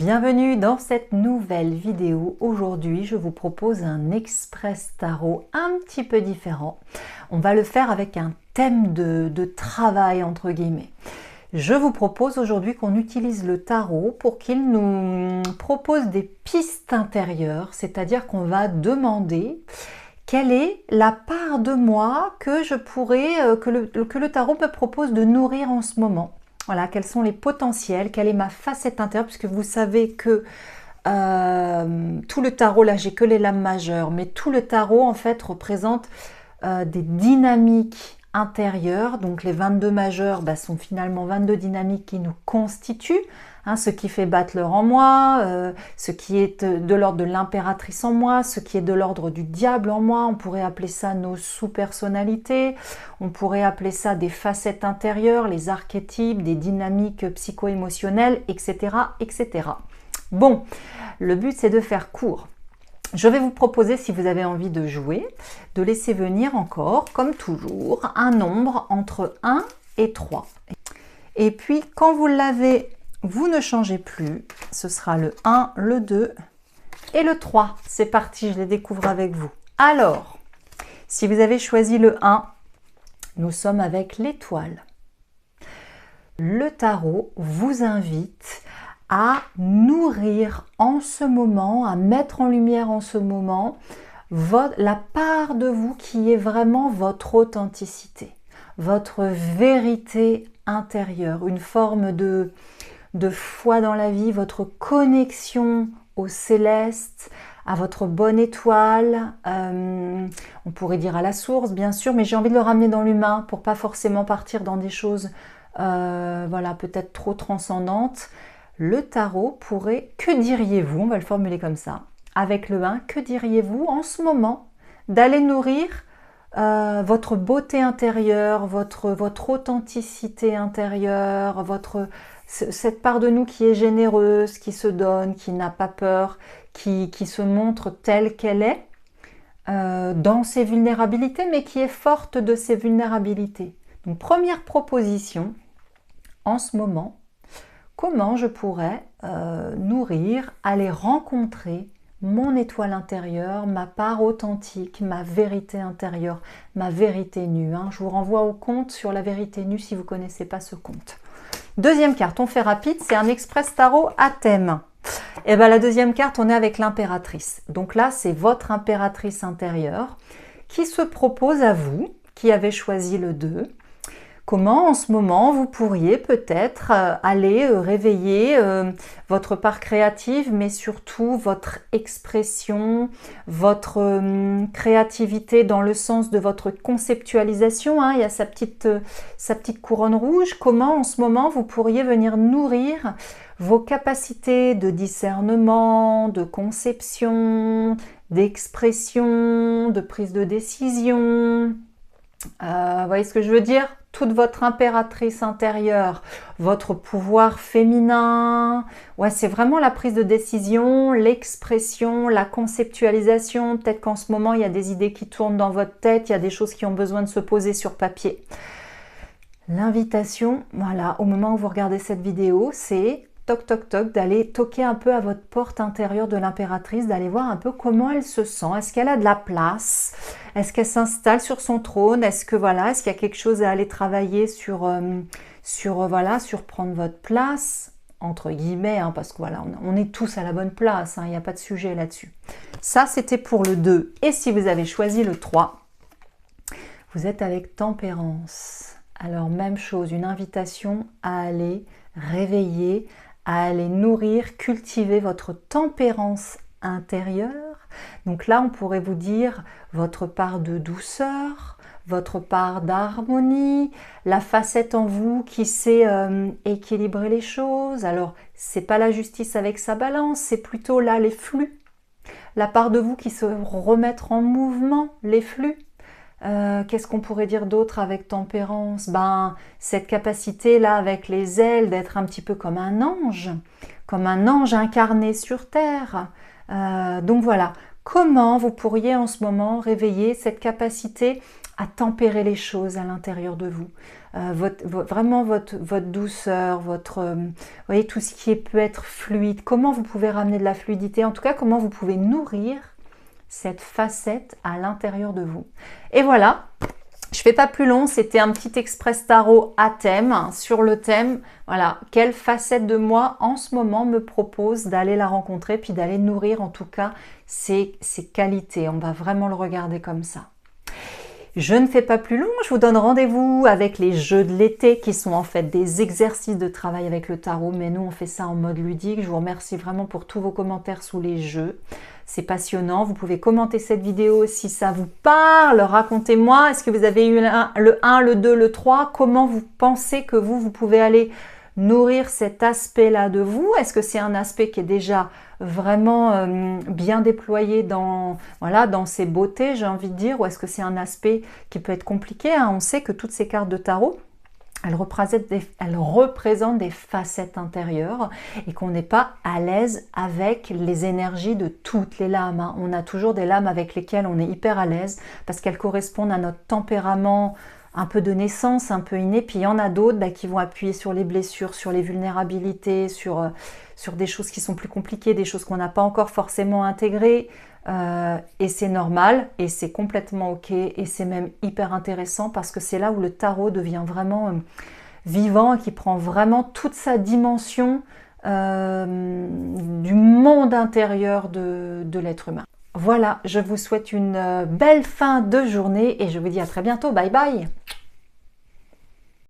Bienvenue dans cette nouvelle vidéo. Aujourd'hui, je vous propose un express tarot un petit peu différent. On va le faire avec un thème de travail entre guillemets. Je vous propose aujourd'hui qu'on utilise le tarot pour qu'il nous propose des pistes intérieures, c'est-à-dire qu'on va demander quelle est la part de moi que je pourrais, que le tarot me propose de nourrir en ce moment. Voilà, quels sont les potentiels, quelle est ma facette intérieure, puisque vous savez que tout le tarot, là j'ai que les lames majeures, mais tout le tarot en fait représente des dynamiques intérieures. Donc les 22 majeures sont finalement 22 dynamiques qui nous constituent, ce qui fait Battler en moi, ce qui est de l'ordre de l'impératrice en moi, ce qui est de l'ordre du diable en moi. On pourrait appeler ça nos sous-personnalités, on pourrait appeler ça des facettes intérieures, les archétypes, des dynamiques psycho-émotionnelles, etc., etc. Bon, le but c'est de faire court. Je vais vous proposer, si vous avez envie de jouer, de laisser venir encore, comme toujours, un nombre entre 1 et 3. Et puis, quand vous l'avez, vous ne changez plus. Ce sera le 1, le 2 et le 3. C'est parti, je les découvre avec vous. Alors, si vous avez choisi le 1, nous sommes avec l'étoile. Le tarot vous invite à nourrir en ce moment, à mettre en lumière en ce moment la part de vous qui est vraiment votre authenticité, votre vérité intérieure, une forme de foi dans la vie, votre connexion au céleste, à votre bonne étoile, on pourrait dire à la source bien sûr, mais j'ai envie de le ramener dans l'humain pour pas forcément partir dans des choses voilà, peut-être trop transcendantes. Le tarot pourrait, que diriez-vous, on va le formuler comme ça, avec le 1, que diriez-vous en ce moment d'aller nourrir votre beauté intérieure, votre authenticité intérieure, cette part de nous qui est généreuse, qui se donne, qui n'a pas peur, qui se montre telle qu'elle est, dans ses vulnérabilités, mais qui est forte de ses vulnérabilités. Donc première proposition, en ce moment, comment je pourrais nourrir, aller rencontrer mon étoile intérieure, ma part authentique, ma vérité intérieure, ma vérité nue. Je vous renvoie au conte sur la vérité nue si vous ne connaissez pas ce conte. Deuxième carte, on fait rapide, c'est un express tarot à thème. Et bien la deuxième carte, on est avec l'impératrice. Donc là, c'est votre impératrice intérieure qui se propose à vous, qui avez choisi le 2. Comment en ce moment vous pourriez peut-être aller réveiller votre part créative, mais surtout votre expression, votre créativité dans le sens de votre conceptualisation. Il y a sa petite couronne rouge. Comment en ce moment vous pourriez venir nourrir vos capacités de discernement, de conception, d'expression, de prise de décision. Vous voyez ce que je veux dire? Toute votre impératrice intérieure, votre pouvoir féminin, ouais, c'est vraiment la prise de décision, l'expression, la conceptualisation. Peut-être qu'en ce moment, il y a des idées qui tournent dans votre tête, il y a des choses qui ont besoin de se poser sur papier. L'invitation, voilà, au moment où vous regardez cette vidéo, c'est toc toc toc, d'aller toquer un peu à votre porte intérieure de l'impératrice, d'aller voir un peu comment elle se sent, est-ce qu'elle a de la place, est-ce qu'elle s'installe sur son trône, est-ce qu'il y a quelque chose à aller travailler sur prendre votre place, entre guillemets, parce que voilà, on est tous à la bonne place, il n'y a pas de sujet là-dessus. Ça, c'était pour le 2. Et si vous avez choisi le 3, vous êtes avec tempérance. Alors, même chose, une invitation à aller réveiller, à aller nourrir, cultiver votre tempérance intérieure. Donc là, on pourrait vous dire votre part de douceur, votre part d'harmonie, la facette en vous qui sait équilibrer les choses. Alors, c'est pas la justice avec sa balance, c'est plutôt là les flux. La part de vous qui se remettre en mouvement, les flux. Qu'est-ce qu'on pourrait dire d'autre avec tempérance? Cette capacité-là avec les ailes d'être un petit peu comme un ange incarné sur terre. Donc voilà, comment vous pourriez en ce moment réveiller cette capacité à tempérer les choses à l'intérieur de vous. Vraiment votre douceur, vous voyez, tout ce qui peut être fluide, comment vous pouvez ramener de la fluidité, en tout cas comment vous pouvez nourrir cette facette à l'intérieur de vous. Et voilà, je fais pas plus long, c'était un petit express tarot à thème, sur le thème, voilà, quelle facette de moi en ce moment me propose d'aller la rencontrer, puis d'aller nourrir en tout cas ses qualités. On va vraiment le regarder comme ça. Je ne fais pas plus long, je vous donne rendez-vous avec les jeux de l'été qui sont en fait des exercices de travail avec le tarot, mais nous on fait ça en mode ludique. Je vous remercie vraiment pour tous vos commentaires sous les jeux. C'est passionnant, vous pouvez commenter cette vidéo si ça vous parle, racontez-moi, est-ce que vous avez eu le 1, le 2, le 3, comment vous pensez que vous pouvez aller nourrir cet aspect-là de vous? Est-ce que c'est un aspect qui est déjà vraiment bien déployé dans ses beautés, j'ai envie de dire, ou est-ce que c'est un aspect qui peut être compliqué, hein? On sait que toutes ces cartes de tarot, elles représentent des facettes intérieures et qu'on n'est pas à l'aise avec les énergies de toutes les lames, hein. On a toujours des lames avec lesquelles on est hyper à l'aise parce qu'elles correspondent à notre tempérament un peu de naissance, un peu inné, puis il y en a d'autres qui vont appuyer sur les blessures, sur les vulnérabilités, sur des choses qui sont plus compliquées, des choses qu'on n'a pas encore forcément intégrées, et c'est normal, et c'est complètement ok, et c'est même hyper intéressant parce que c'est là où le tarot devient vraiment vivant et qui prend vraiment toute sa dimension du monde intérieur de l'être humain. Voilà, je vous souhaite une belle fin de journée et je vous dis à très bientôt, bye bye!